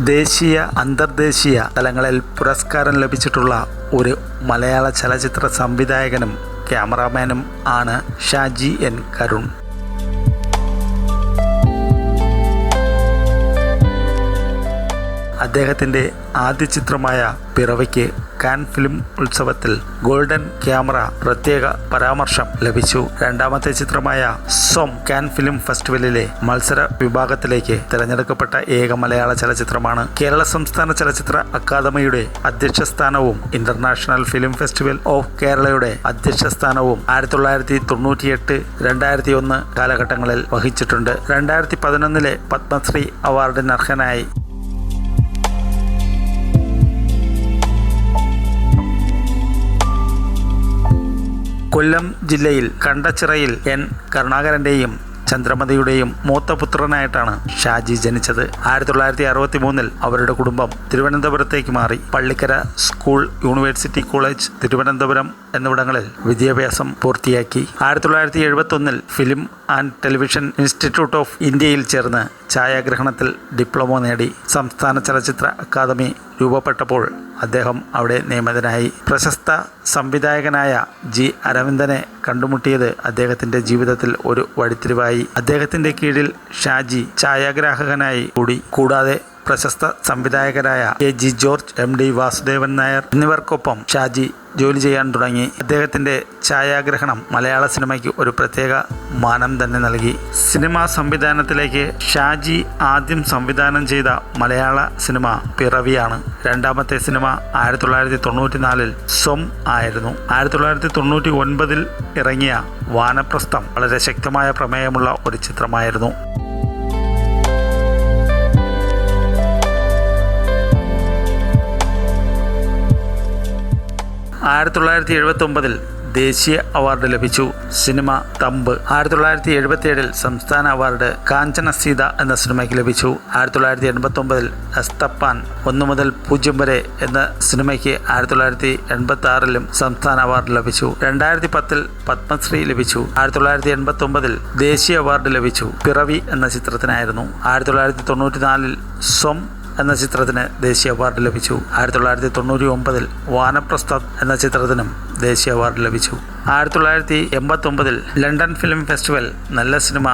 ദേശീയ അന്തർദേശീയ തലങ്ങളിൽ പുരസ്കാരം ലഭിച്ചിട്ടുള്ള ഒരു മലയാള ചലച്ചിത്ര സംവിധായകനും ക്യാമറാമാനും ആണ് ഷാജി എൻ കരുൺ. അദ്ദേഹത്തിൻ്റെ ആദ്യ ചിത്രമായ പിറവിക്ക് കാൻ ഫിലിം ഉത്സവത്തിൽ ഗോൾഡൻ ക്യാമറ പ്രത്യേക പരാമർശം ലഭിച്ചു. രണ്ടാമത്തെ ചിത്രമായ സ്വം കാൻ ഫിലിം ഫെസ്റ്റിവലിലെ മത്സര വിഭാഗത്തിലേക്ക് തിരഞ്ഞെടുക്കപ്പെട്ട ഏക മലയാള ചലച്ചിത്രമാണ്. കേരള സംസ്ഥാന ചലച്ചിത്ര അക്കാദമിയുടെ അധ്യക്ഷ സ്ഥാനവും ഇന്റർനാഷണൽ ഫിലിം ഫെസ്റ്റിവൽ ഓഫ് കേരളയുടെ അധ്യക്ഷ സ്ഥാനവും 1998, 2001 കാലഘട്ടങ്ങളിൽ വഹിച്ചിട്ടുണ്ട്. 2011 പത്മശ്രീ അവാർഡിന് അർഹനായി. കൊല്ലം ജില്ലയിൽ കണ്ടച്ചിറയിൽ എൻ കരുണാകരൻ്റെയും ചന്ദ്രമതിയുടെയും മൂത്ത പുത്രനായിട്ടാണ് ഷാജി ജനിച്ചത്. 1963 അവരുടെ കുടുംബം തിരുവനന്തപുരത്തേക്ക് മാറി. Pallikkara school, university college Thiruvananthapuram എന്നിവിടങ്ങളിൽ വിദ്യാഭ്യാസം പൂർത്തിയാക്കി. 1971 film and television institute of ഇന്ത്യയിൽ ചേർന്ന് ഛായാഗ്രഹണത്തിൽ ഡിപ്ലോമ നേടി. സംസ്ഥാന ചലച്ചിത്ര അക്കാദമി രൂപപ്പെട്ടപ്പോൾ അദ്ദേഹം അവിടെ നിയമിതനായി. പ്രശസ്ത സംവിധായകനായ ജി അരവിന്ദനെ കണ്ടുമുട്ടിയത് അദ്ദേഹത്തിൻ്റെ ജീവിതത്തിൽ ഒരു വഴിത്തിരിവായി. അദ്ദേഹത്തിൻ്റെ കീഴിൽ ഷാജി ഛായാഗ്രാഹകനായി കൂടാതെ പ്രശസ്ത സംവിധായകരായ K G George, M D Vasudevan Nair എന്നിവർക്കൊപ്പം ഷാജി ജോലി ചെയ്യാൻ തുടങ്ങി. അദ്ദേഹത്തിൻ്റെ ഛായാഗ്രഹണം മലയാള സിനിമയ്ക്ക് ഒരു പ്രത്യേക മാനം തന്നെ നൽകി. സിനിമാ സംവിധാനത്തിലേക്ക് ഷാജി ആദ്യം സംവിധാനം ചെയ്ത മലയാള സിനിമ പിറവിയാണ്. രണ്ടാമത്തെ സിനിമ 1994 സ്വം ആയിരുന്നു. 1999 ഇറങ്ങിയ വാനപ്രസ്ഥം വളരെ ശക്തമായ പ്രമേയമുള്ള ഒരു ചിത്രമായിരുന്നു. 1979 ദേശീയ അവാർഡ് ലഭിച്ചു. Cinema thumb. 1977 സംസ്ഥാന അവാർഡ് കാഞ്ചന സീത എന്ന സിനിമയ്ക്ക് ലഭിച്ചു. 1989 എസ്തപ്പാൻ 1 മുതൽ 0 വരെ എന്ന സിനിമയ്ക്ക് 1986 സംസ്ഥാന അവാർഡ് ലഭിച്ചു. 2010 പത്മശ്രീ ലഭിച്ചു. 1989 ദേശീയ അവാർഡ് ലഭിച്ചു. പിറവി എന്ന ചിത്രത്തിനായിരുന്നു. 1994 സ്വം എന്ന ചിത്രത്തിന് ദേശീയ അവാർഡ് ലഭിച്ചു. 1999 വാനപ്രസ്ഥം എന്ന ചിത്രത്തിനും ദേശീയ അവാർഡ് ലഭിച്ചു. 1989 ലണ്ടൻ ഫിലിം ഫെസ്റ്റിവൽ നല്ല സിനിമ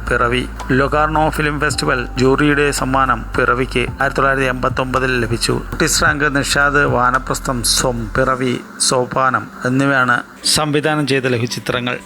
പിറവി. ലൊകാർണോ ഫിലിം ഫെസ്റ്റിവൽ ജൂറിയുടെ സമ്മാനം പിറവിക്ക് 1989 ലഭിച്ചു. ബ്രിട്ടീഷ് റാങ്ക് നിഷാദ്, വാനപ്രസ്ഥം, സ്വം, പിറവി, സോപാനം എന്നിവയാണ് സംവിധാനം ചെയ്ത ലഘുചിത്രങ്ങൾ.